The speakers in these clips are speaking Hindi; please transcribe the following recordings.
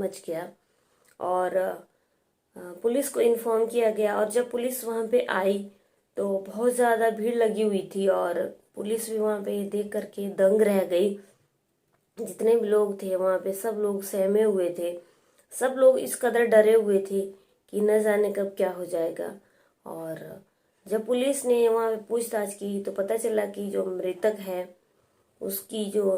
मच गया और पुलिस को इन्फॉर्म किया गया। और जब पुलिस वहाँ पे आई तो बहुत ज़्यादा भीड़ लगी हुई थी और पुलिस भी वहाँ पे देख करके दंग रह गई। जितने भी लोग थे वहाँ पे सब लोग सहमे हुए थे, सब लोग इस कदर डरे हुए थे कि न जाने कब क्या हो जाएगा। और जब पुलिस ने वहाँ पे पूछताछ की तो पता चला कि जो मृतक है उसकी जो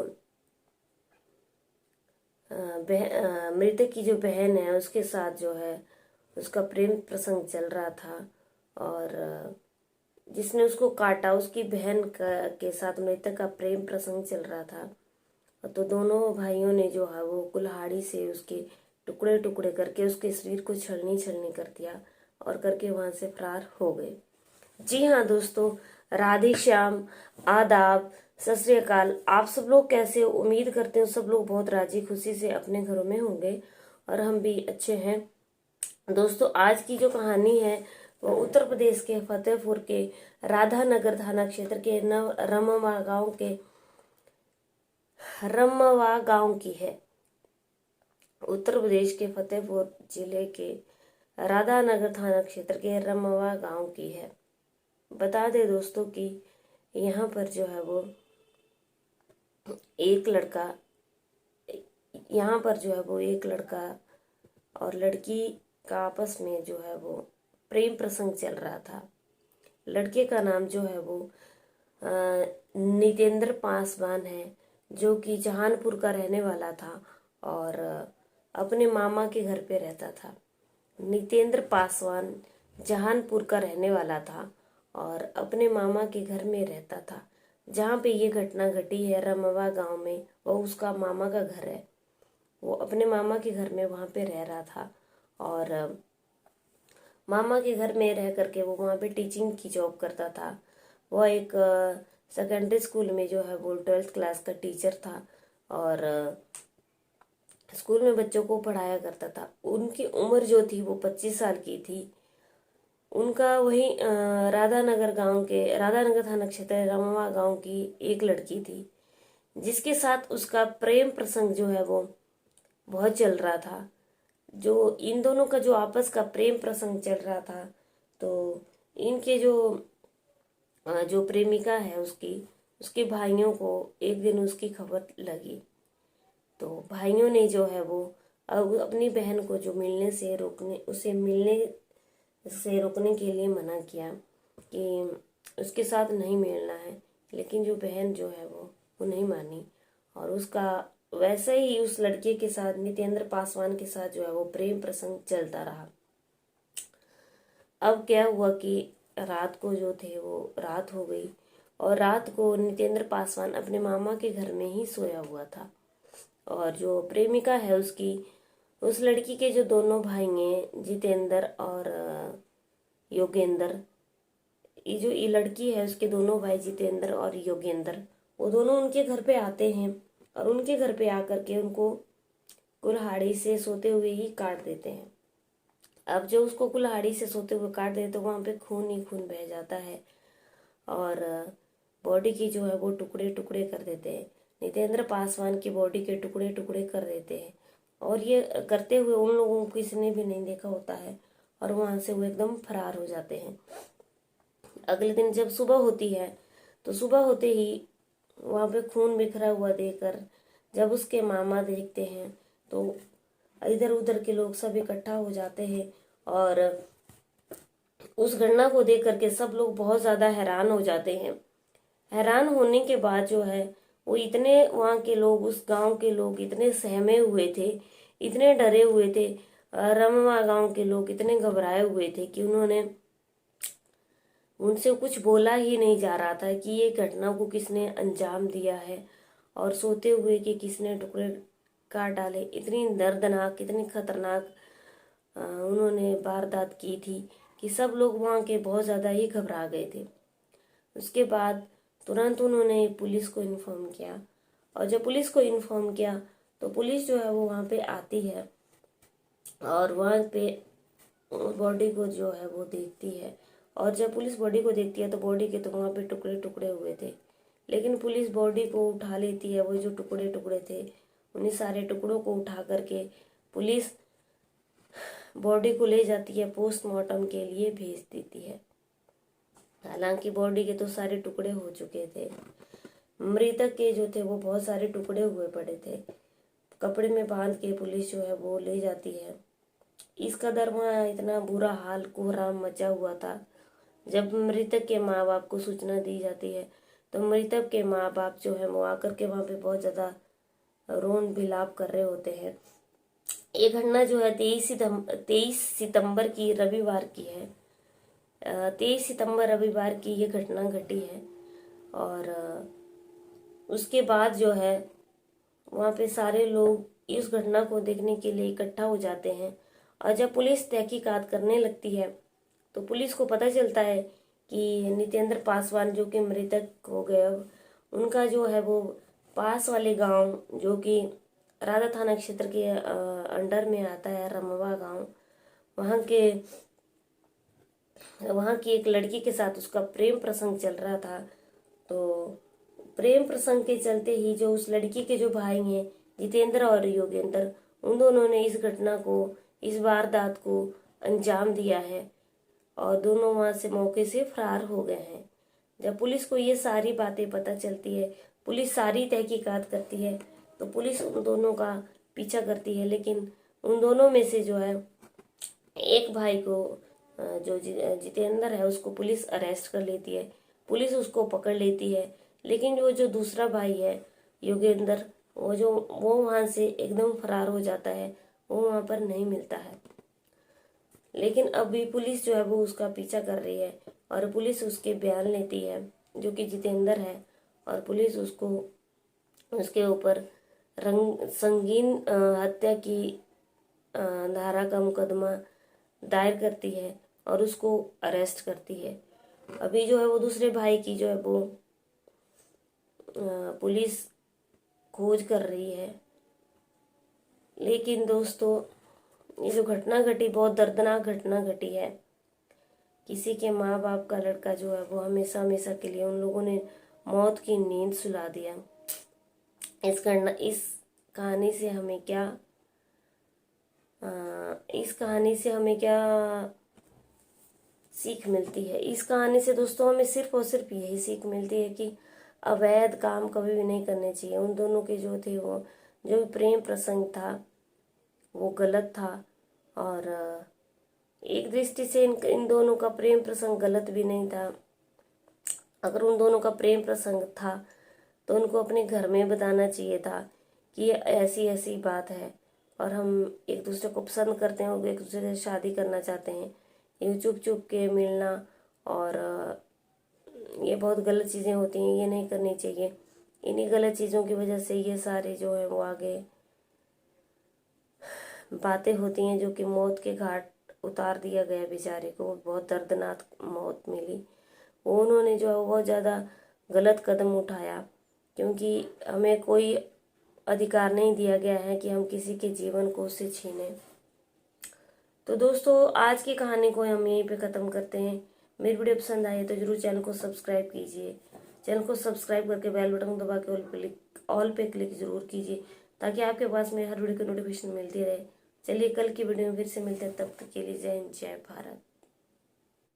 मृतक की जो बहन है उसके साथ जो है उसका प्रेम प्रसंग चल रहा था और जिसने उसको काटा उसकी बहन के साथ मृतक का प्रेम प्रसंग चल रहा था। तो दोनों भाइयों ने जो है वो कुल्हाड़ी से उसके टुकड़े टुकड़े करके उसके शरीर को छलनी छलनी कर दिया और करके वहां से फरार हो गए। जी हाँ दोस्तों, राधे श्याम, आदाब, सत श्री अकाल। आप सब लोग कैसे हो? उम्मीद करते हो सब लोग बहुत राजी खुशी से अपने घरों में होंगे और हम भी अच्छे हैं। दोस्तों आज की जो कहानी है वो उत्तर प्रदेश के फतेहपुर के राधा नगर थाना क्षेत्र के रमवा गांव की है। उत्तर प्रदेश के फतेहपुर जिले के राधा नगर थाना क्षेत्र के रमवा गांव की है। बता दे दोस्तों कि यहाँ पर जो है वो एक लड़का और लड़की का आपस में जो है वो प्रेम प्रसंग चल रहा था। लड़के का नाम जो है वो नितेंद्र पासवान है, जो कि जहानपुर का रहने वाला था और अपने मामा के घर पे रहता था। नितेंद्र पासवान जहानपुर का रहने वाला था और अपने मामा के घर में रहता था। जहाँ पे ये घटना घटी है रमवा गांव में, वो उसका मामा का घर है। वो अपने मामा के घर में वहाँ पे रह रहा था और मामा के घर में रह करके वो वहाँ पे टीचिंग की जॉब करता था। वो एक सेकेंडरी स्कूल में जो है वो 12th क्लास का टीचर था और स्कूल में बच्चों को पढ़ाया करता था। उनकी उम्र जो थी वो 25 साल की थी। उनका वही राधा नगर थाना क्षेत्र रमवा गांव की एक लड़की थी जिसके साथ उसका प्रेम प्रसंग जो है वो बहुत चल रहा था। जो इन दोनों का जो आपस का प्रेम प्रसंग चल रहा था तो इनके जो प्रेमिका है उसके भाइयों को एक दिन उसकी खबर लगी। तो भाइयों ने जो है वो अब अपनी बहन को जो मिलने से रोकने के लिए मना किया कि उसके साथ नहीं मिलना है। लेकिन जो बहन जो है वो नहीं मानी और उसका वैसे ही उस लड़के के साथ नितेंद्र पासवान के साथ जो है वो प्रेम प्रसंग चलता रहा। अब क्या हुआ कि रात को जो थे वो रात हो गई और रात को नितेंद्र पासवान अपने मामा के घर में ही सोया हुआ था और जो प्रेमिका है उस लड़की के जो दोनों भाई हैं जितेंद्र और योगेंद्र, ये लड़की है उसके दोनों भाई जितेंद्र और योगेंद्र, वो दोनों उनके घर पे आते हैं और उनके घर पे आकर के उनको कुल्हाड़ी से सोते हुए ही काट देते हैं। अब जो उसको कुल्हाड़ी से सोते हुए काट देते तो वहाँ पे खून ही खून बह जाता है और बॉडी की जो है वो टुकड़े टुकड़े कर देते हैं। नितेंद्र पासवान की बॉडी के टुकड़े टुकड़े कर देते हैं और ये करते हुए उन लोगों को किसी ने भी नहीं देखा होता है और वहाँ से वो एकदम फरार हो जाते हैं। अगले दिन जब सुबह होती है तो सुबह होते ही वहाँ पे खून बिखरा हुआ देखकर जब उसके मामा देखते हैं तो इधर उधर के लोग सब इकट्ठा हो जाते हैं और उस घटना को देख करके सब लोग बहुत ज़्यादा हैरान हो जाते हैं। हैरान होने के बाद जो है वो इतने वहाँ के लोग, उस गांव के लोग इतने सहमे हुए थे, इतने डरे हुए थे। रमवा गांव के लोग इतने घबराए हुए थे कि उनसे कुछ बोला ही नहीं जा रहा था कि ये घटना को किसने अंजाम दिया है और सोते हुए कि किसने टुकड़े काट डाले। इतनी दर्दनाक, इतनी खतरनाक उन्होंने वारदात की थी कि सब लोग वहाँ के बहुत ज़्यादा ही घबरा गए थे। उसके बाद तुरंत उन्होंने पुलिस को इन्फॉर्म किया और जब पुलिस को इन्फॉर्म किया तो पुलिस जो है वो वहाँ पे आती है और वहाँ पे बॉडी को जो है वो देखती है और जब पुलिस बॉडी को देखती है तो बॉडी के तो वहाँ पे टुकड़े टुकड़े हुए थे। लेकिन पुलिस बॉडी को उठा लेती है, वो जो टुकड़े टुकड़े थे उन्हीं सारे टुकड़ों को उठा करके पुलिस बॉडी को ले जाती है, पोस्टमार्टम के लिए भेज देती है। हालांकि बॉडी के तो सारे टुकड़े हो चुके थे, मृतक के जो थे वो बहुत सारे टुकड़े हुए पड़े थे। कपड़े में बांध के पुलिस जो है वो ले जाती है। इस कदर वहाँ इतना बुरा हाल कोहराम मचा हुआ था। जब मृतक के माँ बाप को सूचना दी जाती है तो मृतक के माँ बाप जो है वो आकर के वहाँ पे बहुत ज़्यादा रोन बिलाप कर रहे होते हैं। ये घटना जो है 23 सितंबर की रविवार की है। 23 सितंबर रविवार की ये घटना घटी है। और उसके बाद जो है वहाँ पे सारे लोग इस घटना को देखने के लिए इकट्ठा हो जाते हैं। और जब पुलिस तहकीकात करने लगती है तो पुलिस को पता चलता है कि नितेंद्र पासवान जो कि मृतक हो गए, उनका जो है वो पास वाले गांव जो कि राधा थाना क्षेत्र के अंडर में आता है, रमवा गांव, वहाँ की एक लड़की के साथ उसका प्रेम प्रसंग चल रहा था। तो प्रेम प्रसंग के चलते ही जो उस लड़की के जो भाई हैं जितेंद्र और योगेंद्र, उन दोनों ने इस घटना को, इस वारदात को अंजाम दिया है और दोनों वहां से मौके से फरार हो गए हैं। जब पुलिस को ये सारी बातें पता चलती है, पुलिस सारी तहकीकात करती है, तो पुलिस उन दोनों का पीछा करती है। लेकिन उन दोनों में से जो है एक भाई को, जो जितेंद्र है, उसको पुलिस अरेस्ट कर लेती है, पुलिस उसको पकड़ लेती है। लेकिन वो जो दूसरा भाई है योगेंद्र, वो वहां से एकदम फरार हो जाता है, वो वहां पर नहीं मिलता है। लेकिन अभी पुलिस जो है वो उसका पीछा कर रही है और पुलिस उसके बयान लेती है, जो कि जितेंद्र है, और पुलिस उसको, उसके ऊपर संगीन हत्या की धारा का मुकदमा दायर करती है और उसको अरेस्ट करती है। अभी जो है वो दूसरे भाई की जो है वो पुलिस खोज कर रही है। लेकिन दोस्तों, ये जो घटना घटी, बहुत दर्दनाक घटना घटी है। किसी के माँ बाप का लड़का जो है वो हमेशा हमेशा के लिए उन लोगों ने मौत की नींद सुला दिया। इस कहानी से हमें क्या सीख मिलती है? इस कहानी से दोस्तों हमें सिर्फ और सिर्फ यही सीख मिलती है कि अवैध काम कभी भी नहीं करने चाहिए। उन दोनों के जो थे वो जो प्रेम प्रसंग था वो गलत था। और एक दृष्टि से इन दोनों का प्रेम प्रसंग गलत भी नहीं था। अगर उन दोनों का प्रेम प्रसंग था तो उनको अपने घर में बताना चाहिए था कि ये ऐसी ऐसी बात है और हम एक दूसरे को पसंद करते हैं और एक दूसरे से शादी करना चाहते हैं। ये चुप चुप के मिलना और ये बहुत गलत चीज़ें होती हैं, ये नहीं करनी चाहिए। इन्हीं गलत चीज़ों की वजह से ये सारे जो है वो आगे बातें होती हैं, जो कि मौत के घाट उतार दिया गया बेचारे को, बहुत दर्दनाक मौत मिली। उन्होंने जो है बहुत ज़्यादा गलत कदम उठाया, क्योंकि हमें कोई अधिकार नहीं दिया गया है कि हम किसी के जीवन को उससे छीनें। तो दोस्तों, आज की कहानी को हम यहीं पे ख़त्म करते हैं। मेरी वीडियो पसंद आई तो जरूर चैनल को सब्सक्राइब कीजिए। चैनल को सब्सक्राइब करके बेल बटन दबा के ऑल पे क्लिक जरूर कीजिए, ताकि आपके पास मेरे हर वीडियो की नोटिफिकेशन मिलती रहे। चलिए, कल की वीडियो में फिर से मिलते हैं, तब तक के लिए जय हिंद, जय भारत।